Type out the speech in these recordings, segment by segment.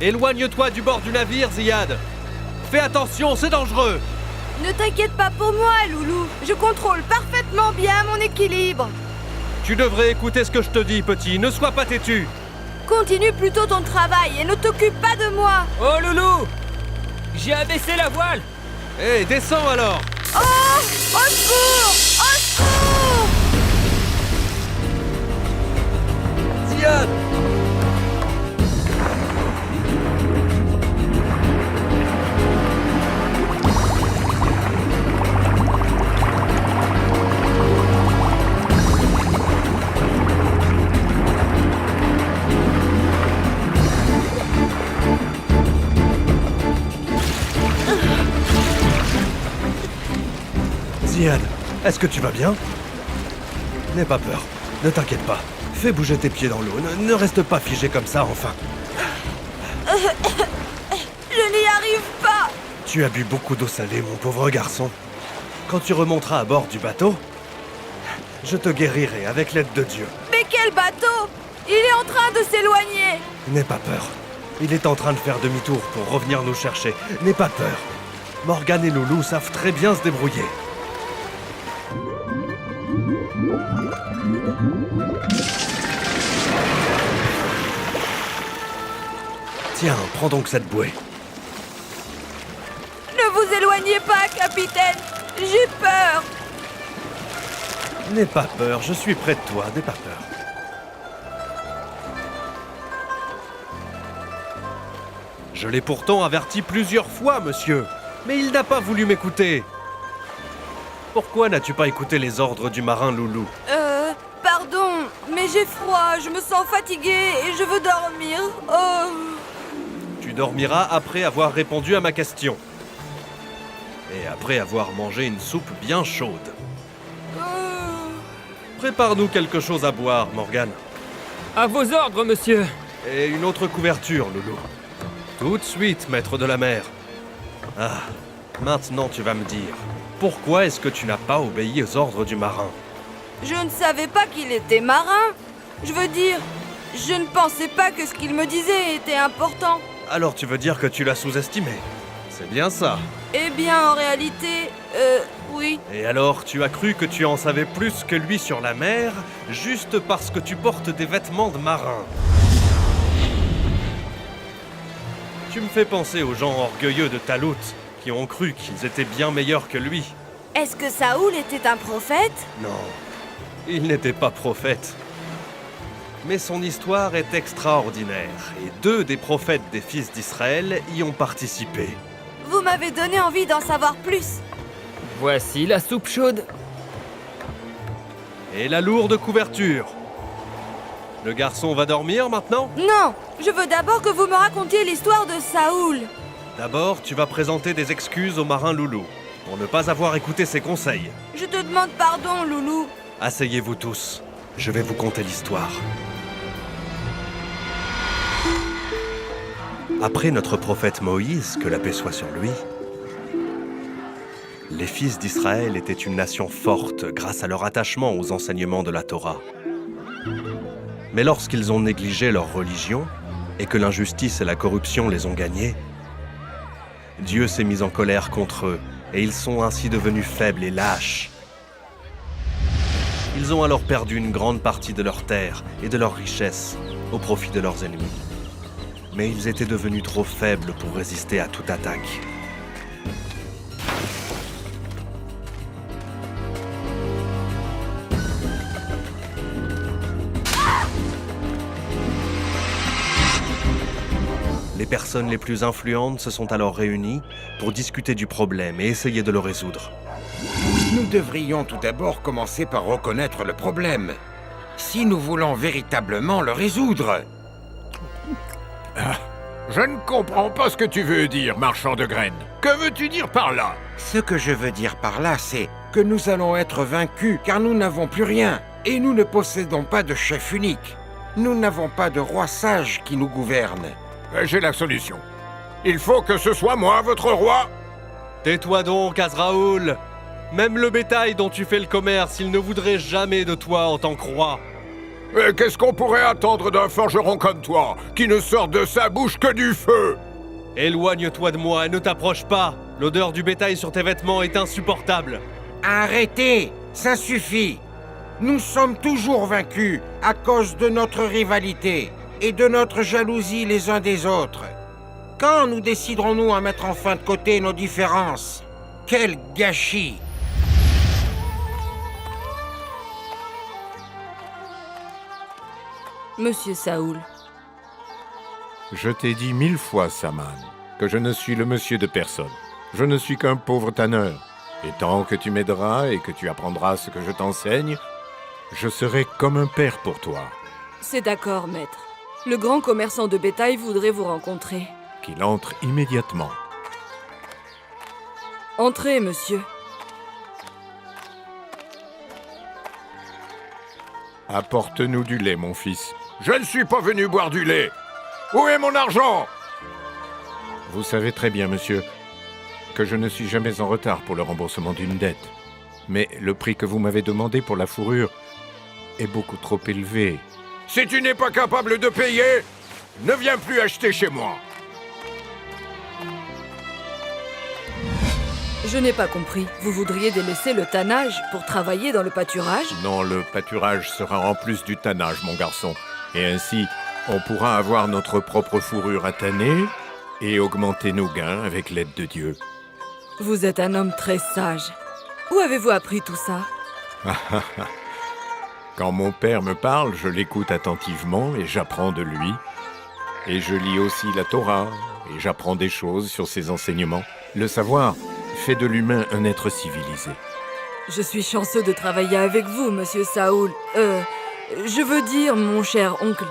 Éloigne-toi du bord du navire, Ziad. Fais attention, c'est dangereux. Ne t'inquiète pas pour moi, Loulou. Je contrôle parfaitement bien mon équilibre. Tu devrais écouter ce que je te dis, petit. Ne sois pas têtu. Continue plutôt ton travail et ne t'occupe pas de moi. Oh, Loulou! J'ai abaissé la voile! Hé, descends alors. Oh! Au secours! Au secours! Ziad! Ziad, est-ce que tu vas bien? N'aie pas peur, ne t'inquiète pas. Fais bouger tes pieds dans l'eau, ne reste pas figé comme ça, enfin. Je n'y arrive pas. Tu as bu beaucoup d'eau salée, mon pauvre garçon. Quand tu remonteras à bord du bateau, je te guérirai avec l'aide de Dieu. Mais quel bateau! Il est en train de s'éloigner. N'aie pas peur. Il est en train de faire demi-tour pour revenir nous chercher. N'aie pas peur. Morgane et Loulou savent très bien se débrouiller. Tiens, prends donc cette bouée. Ne vous éloignez pas, capitaine. J'ai peur. N'aie pas peur, je suis près de toi, n'aie pas peur. Je l'ai pourtant averti plusieurs fois, monsieur. Mais il n'a pas voulu m'écouter. Pourquoi n'as-tu pas écouté les ordres du marin Loulou? Pardon, mais j'ai froid, je me sens fatiguée et je veux dormir. Oh. Tu dormiras après avoir répondu à ma question. Et après avoir mangé une soupe bien chaude. Prépare-nous quelque chose à boire, Morgane. À vos ordres, monsieur! Et une autre couverture, Loulou. Tout de suite, maître de la mer. Ah, maintenant tu vas me dire, pourquoi est-ce que tu n'as pas obéi aux ordres du marin? Je ne savais pas qu'il était marin. Je veux dire, je ne pensais pas que ce qu'il me disait était important. Alors tu veux dire que tu l'as sous-estimé? C'est bien ça. Eh bien, en réalité, oui. Et alors, tu as cru que tu en savais plus que lui sur la mer, juste parce que tu portes des vêtements de marin. Tu me fais penser aux gens orgueilleux de Talout, qui ont cru qu'ils étaient bien meilleurs que lui. Est-ce que Saoul était un prophète? Non, il n'était pas prophète. Mais son histoire est extraordinaire, et 2 des prophètes des fils d'Israël y ont participé. Vous m'avez donné envie d'en savoir plus. Voici la soupe chaude. Et la lourde couverture. Le garçon va dormir maintenant? Non, je veux d'abord que vous me racontiez l'histoire de Saoul. D'abord, tu vas présenter des excuses au marin Loulou, pour ne pas avoir écouté ses conseils. Je te demande pardon, Loulou. Asseyez-vous tous, je vais vous conter l'histoire. Après notre prophète Moïse, que la paix soit sur lui, les fils d'Israël étaient une nation forte grâce à leur attachement aux enseignements de la Torah. Mais lorsqu'ils ont négligé leur religion et que l'injustice et la corruption les ont gagnés, Dieu s'est mis en colère contre eux et ils sont ainsi devenus faibles et lâches. Ils ont alors perdu une grande partie de leurs terres et de leurs richesses au profit de leurs ennemis. Mais ils étaient devenus trop faibles pour résister à toute attaque. Les personnes les plus influentes se sont alors réunies pour discuter du problème et essayer de le résoudre. Nous devrions tout d'abord commencer par reconnaître le problème, si nous voulons véritablement le résoudre. Je ne comprends pas ce que tu veux dire, marchand de graines. Que veux-tu dire par là? Ce que je veux dire par là, c'est que nous allons être vaincus car nous n'avons plus rien et nous ne possédons pas de chef unique. Nous n'avons pas de roi sage qui nous gouverne. J'ai la solution. Il faut que ce soit moi, votre roi. Tais-toi donc, Azraoul. Même le bétail dont tu fais le commerce, il ne voudrait jamais de toi en tant que roi. Mais qu'est-ce qu'on pourrait attendre d'un forgeron comme toi, qui ne sort de sa bouche que du feu? Éloigne-toi de moi et ne t'approche pas. L'odeur du bétail sur tes vêtements est insupportable. Arrêtez, ça suffit. Nous sommes toujours vaincus à cause de notre rivalité et de notre jalousie les uns des autres. Quand nous déciderons-nous à mettre enfin de côté nos différences? Quel gâchis! Monsieur Saoul, Je t'ai dit 1000 fois, Saman, que je ne suis le monsieur de personne. Je ne suis qu'un pauvre tanneur. Et tant que tu m'aideras et que tu apprendras ce que je t'enseigne, je serai comme un père pour toi. c'est d'accord, maître. Le grand commerçant de bétail voudrait vous rencontrer. Qu'il entre immédiatement. Entrez, monsieur. Apporte-nous du lait, mon fils. Je ne suis pas venu boire du lait. Où est mon argent? Vous savez très bien, monsieur, que je ne suis jamais en retard pour le remboursement d'une dette. Mais le prix que vous m'avez demandé pour la fourrure est beaucoup trop élevé. Si tu n'es pas capable de payer, ne viens plus acheter chez moi. Je n'ai pas compris. Vous voudriez délaisser le tannage pour travailler dans le pâturage? Non, le pâturage sera en plus du tannage, mon garçon. Et ainsi, on pourra avoir notre propre fourrure à tanner et augmenter nos gains avec l'aide de Dieu. Vous êtes un homme très sage. Où avez-vous appris tout ça? Quand mon père me parle, je l'écoute attentivement et j'apprends de lui. Et je lis aussi la Torah et j'apprends des choses sur ses enseignements. Le savoir fait de l'humain un être civilisé. Je suis chanceux de travailler avec vous, monsieur Saoul. Je veux dire, mon cher oncle.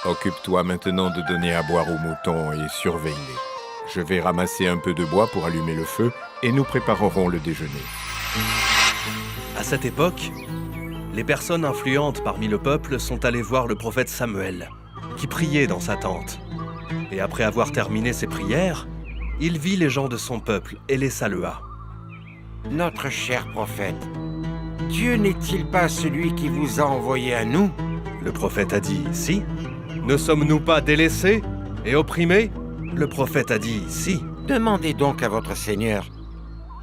Occupe-toi maintenant de donner à boire aux moutons et surveille-les. Je vais ramasser un peu de bois pour allumer le feu et nous préparerons le déjeuner. À cette époque, les personnes influentes parmi le peuple sont allées voir le prophète Samuel, qui priait dans sa tente. Et après avoir terminé ses prières, il vit les gens de son peuple et les salua. Notre cher prophète, Dieu n'est-il pas celui qui vous a envoyé à nous? Le prophète a dit « Si ». Ne sommes-nous pas délaissés et opprimés? Le prophète a dit « Si ». Demandez donc à votre Seigneur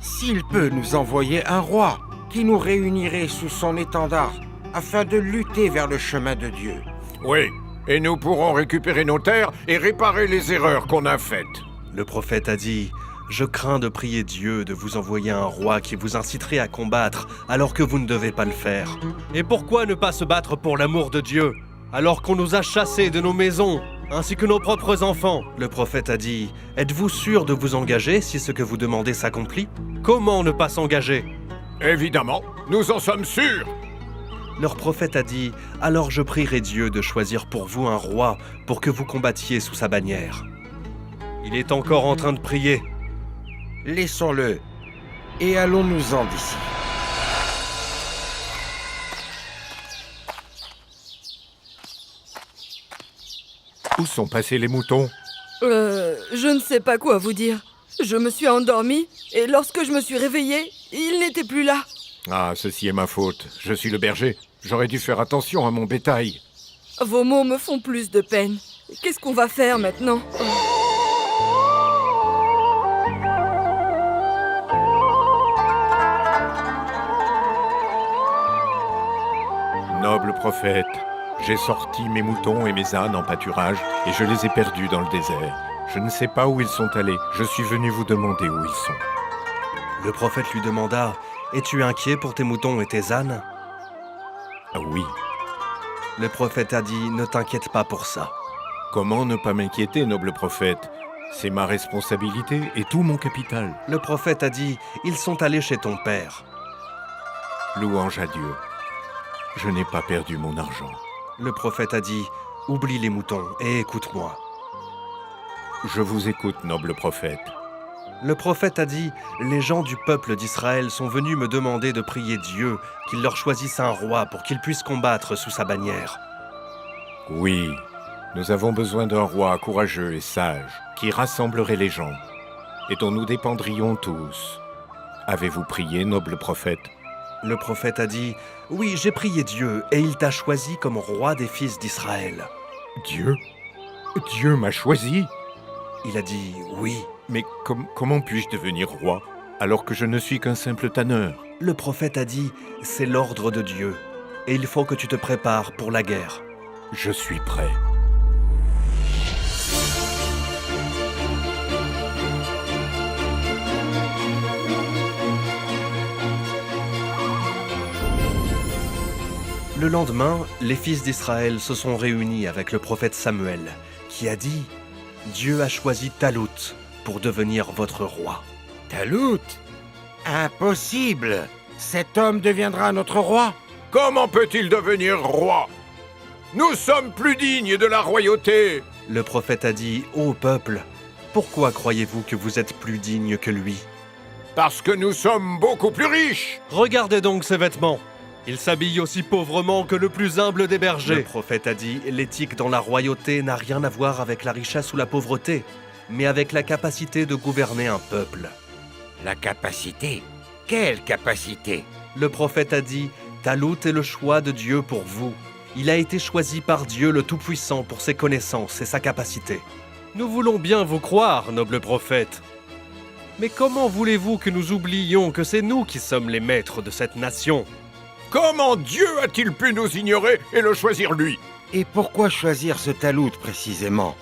s'il peut nous envoyer un roi qui nous réunirait sous son étendard afin de lutter vers le chemin de Dieu. Oui, et nous pourrons récupérer nos terres et réparer les erreurs qu'on a faites. Le prophète a dit « Je crains de prier Dieu de vous envoyer un roi qui vous inciterait à combattre alors que vous ne devez pas le faire. Et pourquoi ne pas se battre pour l'amour de Dieu alors qu'on nous a chassés de nos maisons ainsi que nos propres enfants ?» Le prophète a dit « Êtes-vous sûr de vous engager si ce que vous demandez s'accomplit? Comment ne pas s'engager ?» Évidemment, nous en sommes sûrs. Leur prophète a dit « Alors je prierai Dieu de choisir pour vous un roi pour que vous combattiez sous sa bannière. » Il est encore en train de prier. Laissons-le et allons-nous-en d'ici. Où sont passés les moutons? Je ne sais pas quoi vous dire. Je me suis endormie et lorsque je me suis réveillée, il n'était plus là. Ah, ceci est ma faute. Je suis le berger. J'aurais dû faire attention à mon bétail. Vos mots me font plus de peine. Qu'est-ce qu'on va faire maintenant? Noble prophète, j'ai sorti mes moutons et mes ânes en pâturage et je les ai perdus dans le désert. Je ne sais pas où ils sont allés. Je suis venu vous demander où ils sont. Le prophète lui demanda « Es-tu inquiet pour tes moutons et tes ânes ?» Ah oui. Le prophète a dit « Ne t'inquiète pas pour ça. Comment ne pas m'inquiéter, noble prophète? C'est ma responsabilité et tout mon capital. » Le prophète a dit « Ils sont allés chez ton père. » Louange à Dieu. Je n'ai pas perdu mon argent. Le prophète a dit « Oublie les moutons et écoute-moi. » Je vous écoute, noble prophète. Le prophète a dit « Les gens du peuple d'Israël sont venus me demander de prier Dieu qu'il leur choisisse un roi pour qu'ils puissent combattre sous sa bannière. » Oui, nous avons besoin d'un roi courageux et sage qui rassemblerait les gens et dont nous dépendrions tous. Avez-vous prié, noble prophète? Le prophète a dit, « Oui, j'ai prié Dieu, et il t'a choisi comme roi des fils d'Israël. Dieu? Dieu m'a choisi? » Il a dit, « Oui. » Mais comment puis-je devenir roi alors que je ne suis qu'un simple tanneur? Le prophète a dit, « C'est l'ordre de Dieu, et il faut que tu te prépares pour la guerre. » Je suis prêt. Le lendemain, les fils d'Israël se sont réunis avec le prophète Samuel, qui a dit, « Dieu a choisi Talout pour devenir votre roi. » Talout? Impossible! Cet homme deviendra notre roi? Comment peut-il devenir roi? Nous sommes plus dignes de la royauté. Le prophète a dit, « Ô peuple, pourquoi croyez-vous que vous êtes plus digne que lui? Parce que nous sommes beaucoup plus riches. Regardez donc ses vêtements. Il s'habille aussi pauvrement que le plus humble des bergers. » Le prophète a dit, « L'éthique dans la royauté n'a rien à voir avec la richesse ou la pauvreté, mais avec la capacité de gouverner un peuple. » La capacité? Quelle capacité? Le prophète a dit, « Talout est le choix de Dieu pour vous. Il a été choisi par Dieu le Tout-Puissant pour ses connaissances et sa capacité. Nous voulons bien vous croire, noble prophète. Mais comment voulez-vous que nous oublions que c'est nous qui sommes les maîtres de cette nation? Comment Dieu a-t-il pu nous ignorer et le choisir lui? Et pourquoi choisir ce Talout précisément? »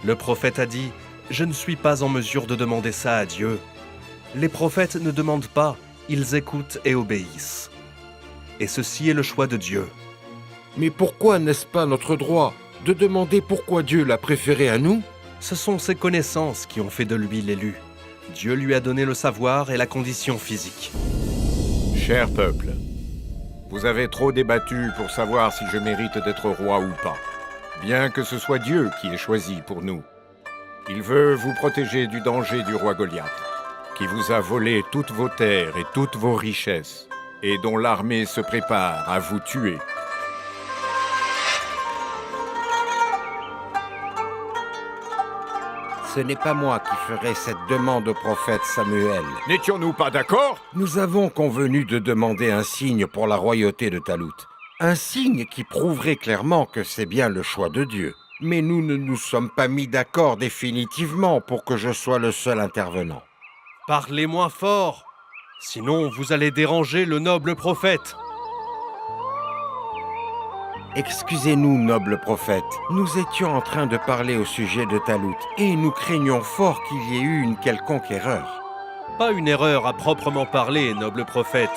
Le prophète a dit, « Je ne suis pas en mesure de demander ça à Dieu. Les prophètes ne demandent pas, ils écoutent et obéissent. Et ceci est le choix de Dieu. » Mais pourquoi n'est-ce pas notre droit de demander pourquoi Dieu l'a préféré à nous? Ce sont ses connaissances qui ont fait de lui l'élu. Dieu lui a donné le savoir et la condition physique. Cher peuple, vous avez trop débattu pour savoir si je mérite d'être roi ou pas. Bien que ce soit Dieu qui ait choisi pour nous. Il veut vous protéger du danger du roi Goliath, qui vous a volé toutes vos terres et toutes vos richesses, et dont l'armée se prépare à vous tuer. Ce n'est pas moi qui ferai cette demande au prophète Samuel. N'étions-nous pas d'accord? Nous avons convenu de demander un signe pour la royauté de Talout. Un signe qui prouverait clairement que c'est bien le choix de Dieu. Mais nous ne nous sommes pas mis d'accord définitivement pour que je sois le seul intervenant. Parlez moins fort, sinon vous allez déranger le noble prophète. Excusez-nous, noble prophète. Nous étions en train de parler au sujet de Talout et nous craignons fort qu'il y ait eu une quelconque erreur. Pas une erreur à proprement parler, noble prophète,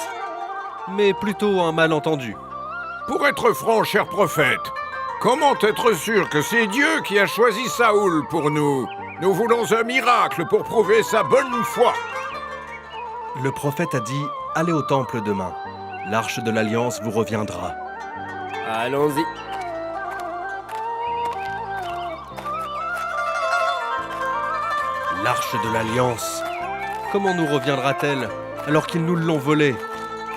mais plutôt un malentendu. Pour être franc, cher prophète, comment être sûr que c'est Dieu qui a choisi Saoul pour nous? Nous voulons un miracle pour prouver sa bonne foi. Le prophète a dit, « Allez au temple demain. L'arche de l'Alliance vous reviendra. » Allons-y. L'arche de l'Alliance, comment nous reviendra-t-elle alors qu'ils nous l'ont volée?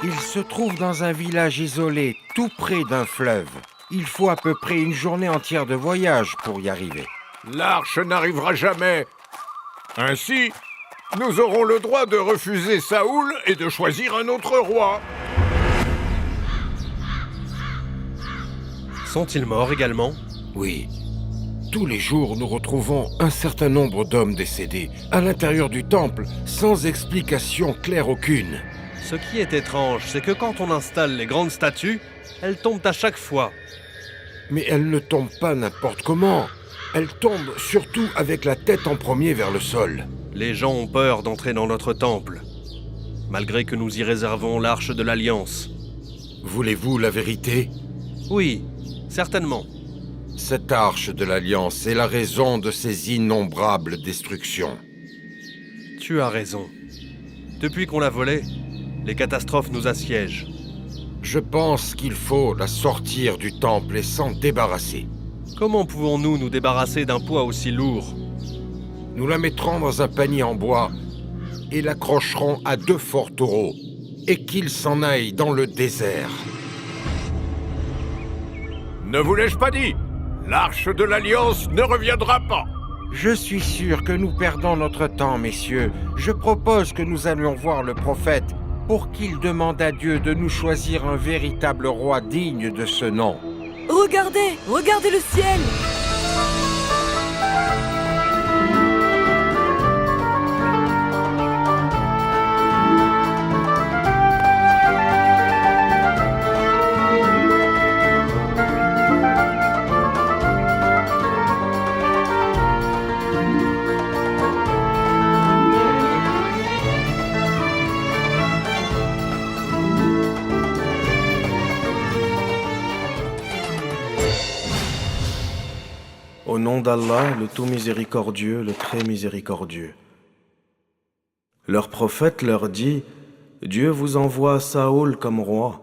Il se trouve dans un village isolé, tout près d'un fleuve. Il faut à peu près une journée entière de voyage pour y arriver. L'arche n'arrivera jamais. Ainsi, nous aurons le droit de refuser Saoul et de choisir un autre roi. Sont-ils morts également? Oui. Tous les jours, nous retrouvons un certain nombre d'hommes décédés à l'intérieur du temple, sans explication claire aucune. Ce qui est étrange, c'est que quand on installe les grandes statues, elles tombent à chaque fois. Mais elles ne tombent pas n'importe comment. Elles tombent surtout avec la tête en premier vers le sol. Les gens ont peur d'entrer dans notre temple, malgré que nous y réservons l'arche de l'Alliance. Voulez-vous la vérité? Oui, certainement. Cette arche de l'Alliance est la raison de ces innombrables destructions. Tu as raison. Depuis qu'on l'a volée, les catastrophes nous assiègent. Je pense qu'il faut la sortir du temple et s'en débarrasser. Comment pouvons-nous nous débarrasser d'un poids aussi lourd? Nous la mettrons dans un panier en bois et l'accrocherons à 2 forts taureaux et qu'ils s'en aillent dans le désert. Ne vous l'ai-je pas dit? L'arche de l'Alliance ne reviendra pas. Je suis sûr que nous perdons notre temps, messieurs. Je propose que nous allions voir le prophète pour qu'il demande à Dieu de nous choisir un véritable roi digne de ce nom. Regardez, regardez le ciel! Au nom d'Allah, le tout miséricordieux, le très miséricordieux. Leur prophète leur dit, « Dieu vous envoie Saoul comme roi. »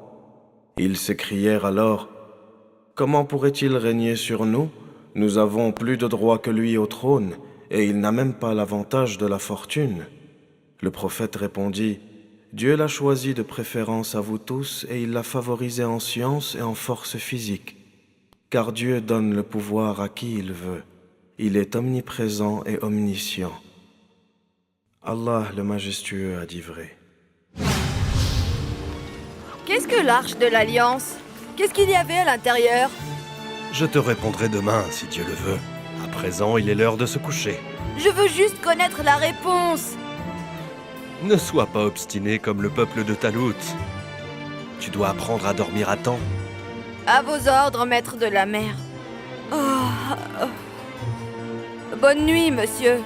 Ils s'écrièrent alors, « Comment pourrait-il régner sur nous? Nous avons plus de droit que lui au trône, et il n'a même pas l'avantage de la fortune. » Le prophète répondit, « Dieu l'a choisi de préférence à vous tous, et il l'a favorisé en science et en force physique. Car Dieu donne le pouvoir à qui il veut. Il est omniprésent et omniscient. Allah le majestueux a dit vrai. » Qu'est-ce que l'Arche de l'Alliance? Qu'est-ce qu'il y avait à l'intérieur? Je te répondrai demain, si Dieu le veut. À présent, il est l'heure de se coucher. Je veux juste connaître la réponse. Ne sois pas obstiné comme le peuple de Talout. Tu dois apprendre à dormir à temps. À vos ordres, maître de la mer. Bonne nuit, monsieur.